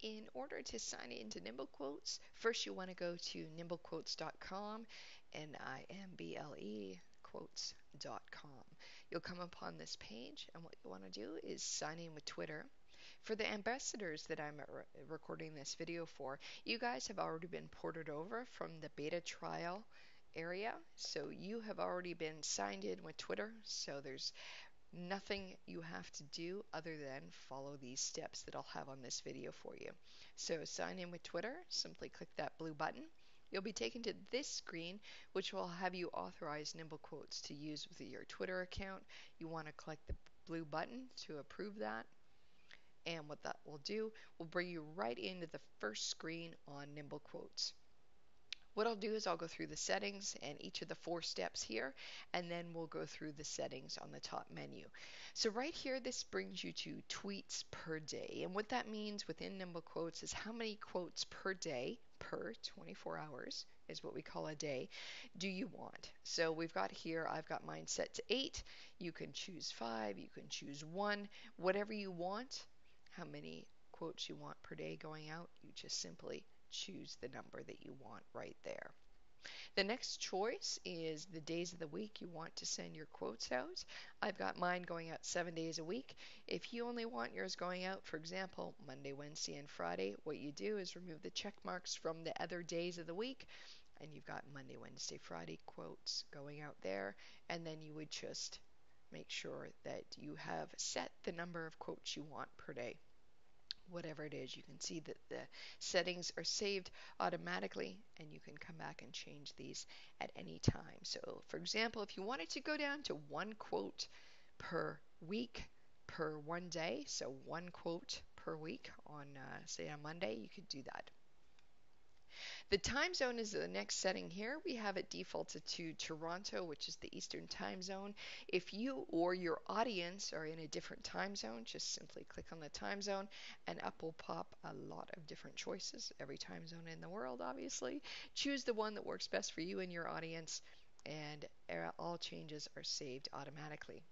in order to sign into Nimble Quotes, first you want to go to nimblequotes.com, Nimble quotes.com. You'll come upon this page, and what you want to do is sign in with Twitter. For the ambassadors that I'm recording this video for, you guys have already been ported over from the beta trial area, so you have already been signed in with Twitter, so there's nothing you have to do other than follow these steps that I'll have on this video for you. So sign in with Twitter, simply click that blue button. You'll be taken to this screen, which will have you authorize Nimble Quotes to use with your Twitter account. You want to click the blue button to approve that. And what that will do will bring you right into the first screen on Nimble Quotes. What I'll do is I'll go through the settings and each of the 4 steps here, and then we'll go through the settings on the top menu. So right here, this brings you to tweets per day. And what that means within Nimble Quotes is how many quotes per day, per 24 hours, is what we call a day, do you want. So we've got here, I've got mine set to 8. You can choose 5, you can choose 1, whatever you want, how many quotes you want per day going out, you just simply choose the number that you want right there. The next choice is the days of the week you want to send your quotes out. I've got mine going out 7 days a week. If you only want yours going out, for example, Monday, Wednesday, and Friday, what you do is remove the check marks from the other days of the week, and you've got Monday, Wednesday, Friday quotes going out there, and then you would just make sure that you have set the number of quotes you want per day. Whatever it is, you can see that the settings are saved automatically, and you can come back and change these at any time. So for example, if you wanted to go down to 1 quote per week per 1 day, so 1 quote per week on say on Monday, you could do that. The time zone is the next setting here. We have it defaulted to Toronto, which is the Eastern time zone. If you or your audience are in a different time zone, just simply click on the time zone and up will pop a lot of different choices. Every time zone in the world, obviously. Choose the one that works best for you and your audience, and all changes are saved automatically.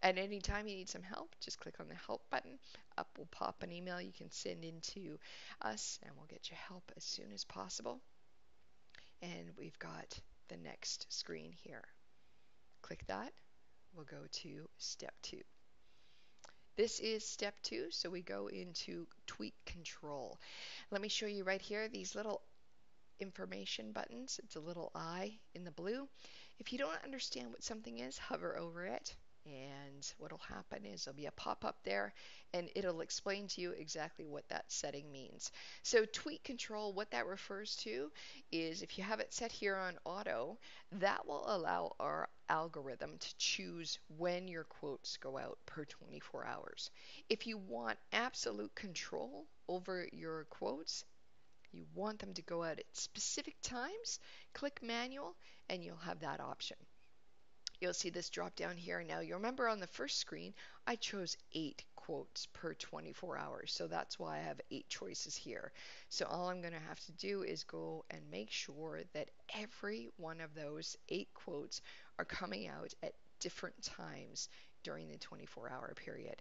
At any time you need some help, just click on the help button. Up will pop an email you can send into us, and we'll get you help as soon as possible. And we've got the next screen here. Click that. We'll go to step 2. This is step 2, so we go into tweet control. Let me show you right here these little information buttons. It's a little eye in the blue. If you don't understand what something is, hover over it, and what'll happen is there'll be a pop-up there, and it'll explain to you exactly what that setting means. So tweet control, what that refers to is if you have it set here on auto, that will allow our algorithm to choose when your quotes go out per 24 hours. If you want absolute control over your quotes, you want them to go out at specific times, click manual, and you'll have that option. You'll see this drop down here. Now you remember on the first screen I chose 8 quotes per 24 hours, so that's why I have 8 choices here. So all I'm going to have to do is go and make sure that every one of those 8 quotes are coming out at different times during the 24-hour period.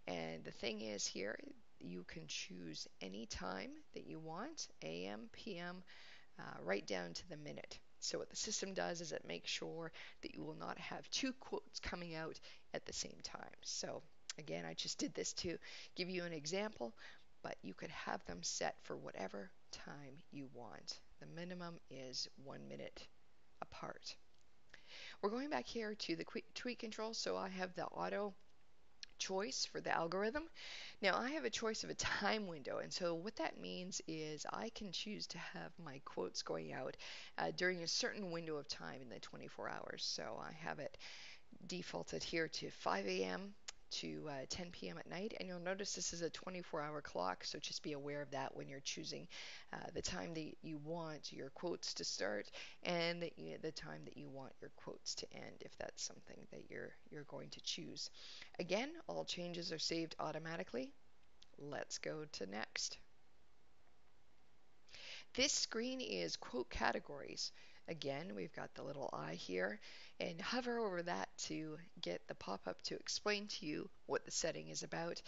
And the thing is here, you can choose any time that you want, AM, PM, right down to the minute. So what the system does is it makes sure that you will not have 2 quotes coming out at the same time. So again, I just did this to give you an example, but you could have them set for whatever time you want. The minimum is 1 minute apart. We're going back here to the tweet control, so I have the auto choice for the algorithm. Now I have a choice of a time window, and so what that means is I can choose to have my quotes going out during a certain window of time in the 24 hours. So I have it defaulted here to 5 a.m. to 10 p.m. at night, and you'll notice this is a 24-hour clock, so just be aware of that when you're choosing the time that you want your quotes to start and the time that you want your quotes to end, if that's something that you're going to choose. Again, all changes are saved automatically. Let's go to next. This screen is quote categories. Again, we've got the little eye here, and hover over that to get the pop-up to explain to you what the setting is about.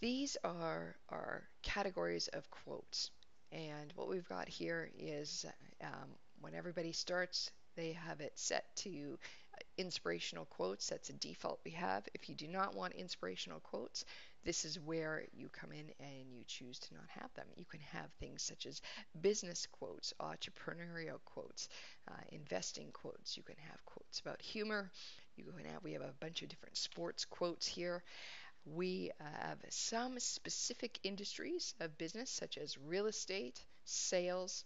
These are our categories of quotes. And what we've got here is when everybody starts, they have it set to inspirational quotes. That's a default we have. If you do not want inspirational quotes, this is where you come in and you choose to not have them. You can have things such as business quotes, entrepreneurial quotes, investing quotes. You can have quotes about humor. We have a bunch of different sports quotes here. We have some specific industries of business, such as real estate, sales,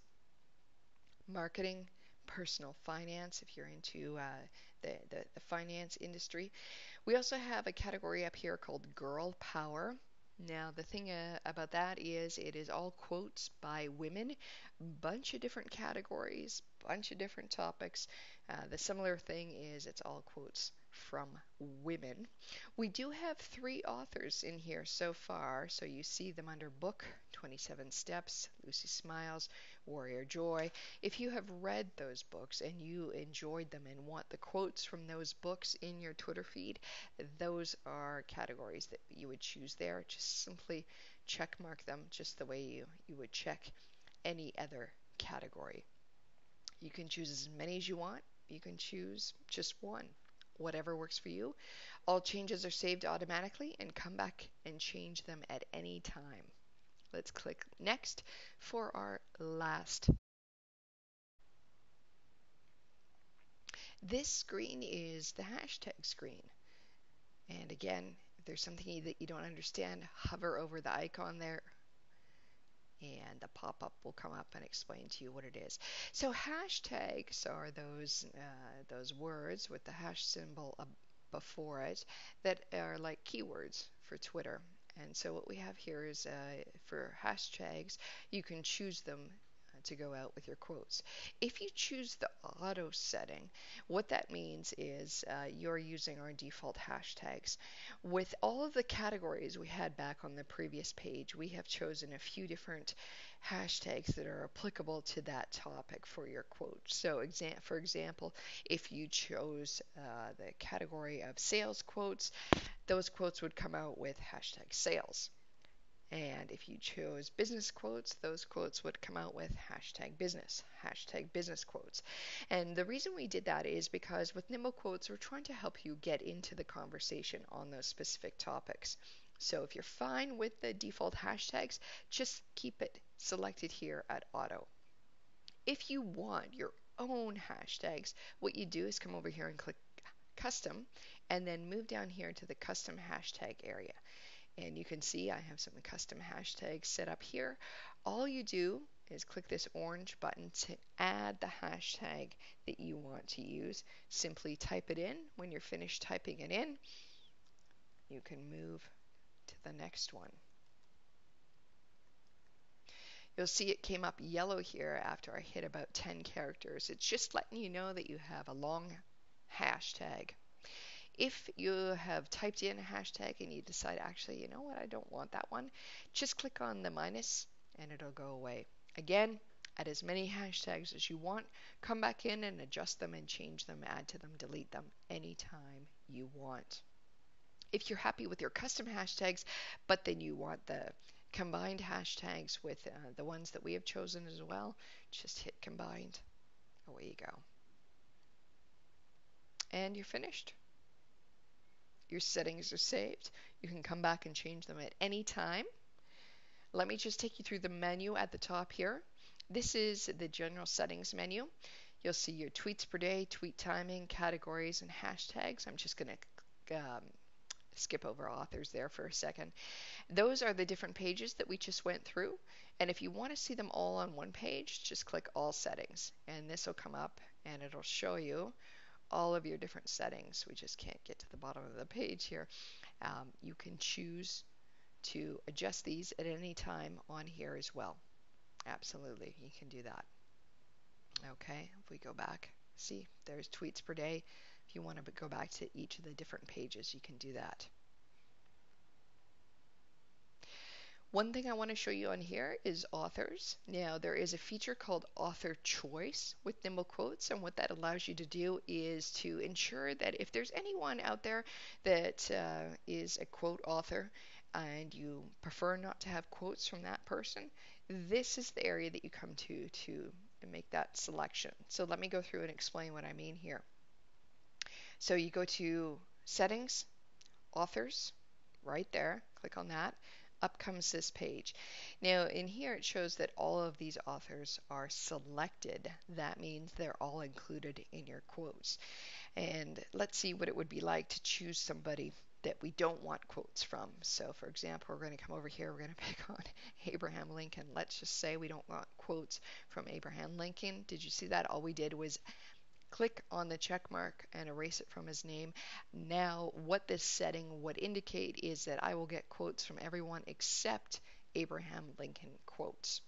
marketing, personal finance, if you're into the finance industry. We also have a category up here called Girl Power. Now, the thing about that is it is all quotes by women, bunch of different categories, bunch of different topics. The similar thing is it's all quotes from women. We do have 3 authors in here so far, so you see them under book, 27 Steps, Lucy Smiles, Warrior Joy. If you have read those books and you enjoyed them and want the quotes from those books in your Twitter feed, those are categories that you would choose there. Just simply check mark them just the way you would check any other category. You can choose as many as you want. You can choose just one, whatever works for you. All changes are saved automatically and come back and change them at any time. Let's click next for our last. This screen is the hashtag screen. And again, if there's something that you don't understand, hover over the icon there and the pop-up will come up and explain to you what it is. So hashtags are those words with the hash symbol before it that are like keywords for Twitter. And so what we have here is for hashtags, you can choose them to go out with your quotes. If you choose the auto setting, what that means is you're using our default hashtags. With all of the categories we had back on the previous page, we have chosen a few different hashtags that are applicable to that topic for your quote. So for example, if you chose the category of sales quotes, those quotes would come out with hashtag sales. And if you chose business quotes, those quotes would come out with hashtag business quotes. And the reason we did that is because with Nimble Quotes, we're trying to help you get into the conversation on those specific topics. So if you're fine with the default hashtags, just keep it selected here at auto. If you want your own hashtags, what you do is come over here and click custom and then move down here to the custom hashtag area. And you can see I have some custom hashtags set up here. All you do is click this orange button to add the hashtag that you want to use. Simply type it in. When you're finished typing it in, you can move to the next one. You'll see it came up yellow here after I hit about 10 characters. It's just letting you know that you have a long hashtag. If you have typed in a hashtag and you decide, actually, you know what, I don't want that one, just click on the minus and it'll go away. Again, add as many hashtags as you want. Come back in and adjust them and change them, add to them, delete them anytime you want. If you're happy with your custom hashtags, but then you want the combined hashtags with the ones that we have chosen as well, just hit combined. Away you go. And you're finished. Your settings are saved. You can come back and change them at any time. Let me just take you through the menu at the top here. This is the general settings menu. You'll see your tweets per day, tweet timing, categories, and hashtags. I'm just going to skip over authors there for a second. Those are the different pages that we just went through. And if you want to see them all on one page, just click all settings. And this will come up and it'll show you all of your different settings. We just can't get to the bottom of the page here. You can choose to adjust these at any time on here as well. Absolutely, you can do that. Okay, if we go back, see, there's tweets per day. If you want to go back to each of the different pages, you can do that. One thing I want to show you on here is authors. Now, there is a feature called Author Choice with Nimble Quotes, and what that allows you to do is to ensure that if there's anyone out there that is a quote author and you prefer not to have quotes from that person, this is the area that you come to make that selection. So let me go through and explain what I mean here. So you go to settings, authors, right there, click on that. Up comes this page. Now in here it shows that all of these authors are selected. That means they're all included in your quotes. And let's see what it would be like to choose somebody that we don't want quotes from. So for example, we're going to come over here, we're going to pick on Abraham Lincoln. Let's just say we don't want quotes from Abraham Lincoln. Did you see that? All we did was click on the check mark and erase it from his name. Now what this setting would indicate is that I will get quotes from everyone except Abraham Lincoln quotes.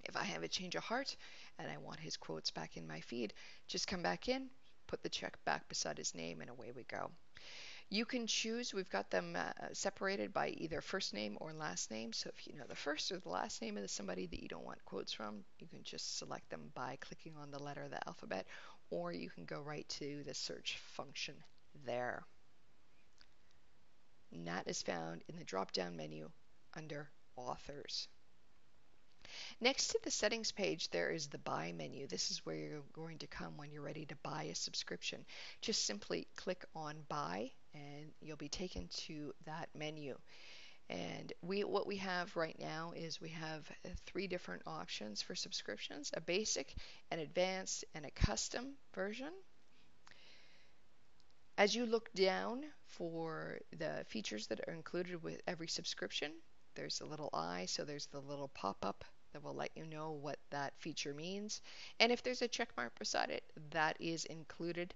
If I have a change of heart and I want his quotes back in my feed, just come back in, put the check back beside his name, and away we go. You can choose, we've got them separated by either first name or last name. So if you know the first or the last name of somebody that you don't want quotes from, you can just select them by clicking on the letter of the alphabet, or you can go right to the search function there. And that is found in the drop-down menu under authors. Next to the settings page, there is the buy menu. This is where you're going to come when you're ready to buy a subscription. Just simply click on buy and you'll be taken to that menu. And what we have right now is we have 3 different options for subscriptions: a basic, an advanced, and a custom version. As you look down for the features that are included with every subscription, there's a little eye, so there's the little pop-up that will let you know what that feature means. And if there's a check mark beside it, that is included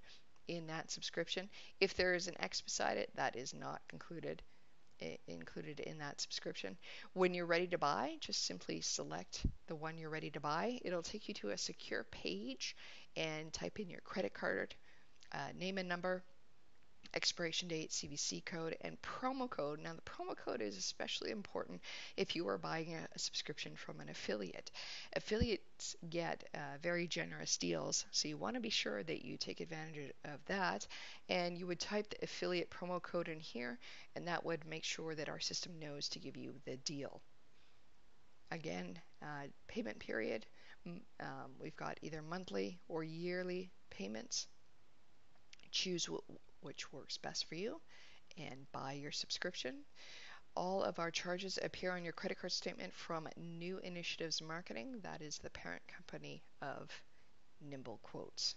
in that subscription. If there is an X beside it, that is not included in that subscription. When you're ready to buy, just simply select the one you're ready to buy. It'll take you to a secure page and type in your credit card, name and number, expiration date, CVC code, and promo code. Now the promo code is especially important if you are buying a subscription from an affiliate. Affiliates get very generous deals, so you want to be sure that you take advantage of that, and you would type the affiliate promo code in here, and that would make sure that our system knows to give you the deal. Again, payment period, we've got either monthly or yearly payments. Choose which works best for you and buy your subscription. All of our charges appear on your credit card statement from New Initiatives Marketing. That is the parent company of Nimble Quotes.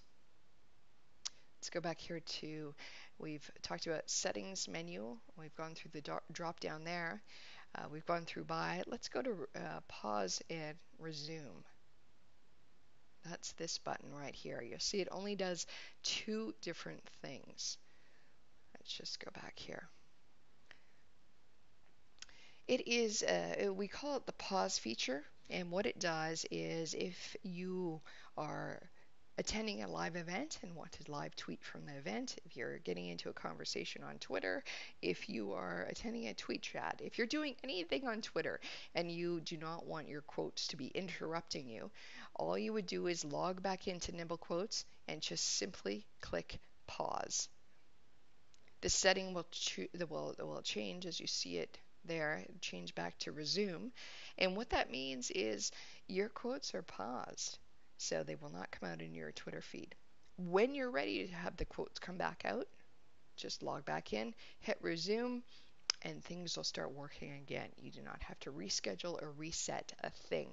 Let's go back here to, we've talked about settings menu. We've gone through the drop down there. We've gone through buy. Let's go to pause and resume. That's this button right here. You'll see it only does 2 different things. Let's just go back here. It is, we call it the pause feature, and what it does is if you are attending a live event and want to live tweet from the event, if you're getting into a conversation on Twitter, if you are attending a tweet chat, if you're doing anything on Twitter and you do not want your quotes to be interrupting you, all you would do is log back into Nimble Quotes and just simply click pause. The setting will change as you see it there, change back to resume. And what that means is your quotes are paused, so they will not come out in your Twitter feed. When you're ready to have the quotes come back out, just log back in, hit resume, and things will start working again. You do not have to reschedule or reset a thing.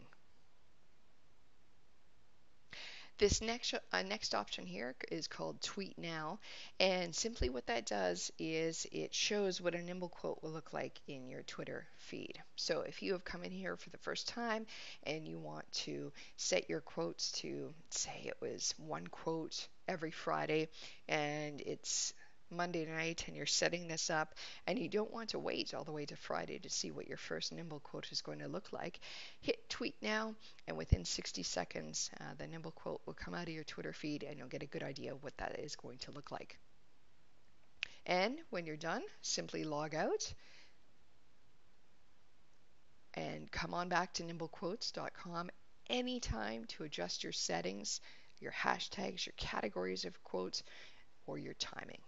This next option here is called Tweet Now, and simply what that does is it shows what a Nimble quote will look like in your Twitter feed. So if you have come in here for the first time and you want to set your quotes to, say it was 1 quote every Friday and it's Monday night and you're setting this up and you don't want to wait all the way to Friday to see what your first Nimble quote is going to look like, hit Tweet Now, and within 60 seconds the Nimble quote will come out of your Twitter feed and you'll get a good idea of what that is going to look like. And when you're done, simply log out and come on back to nimblequotes.com anytime to adjust your settings, your hashtags, your categories of quotes, or your timing.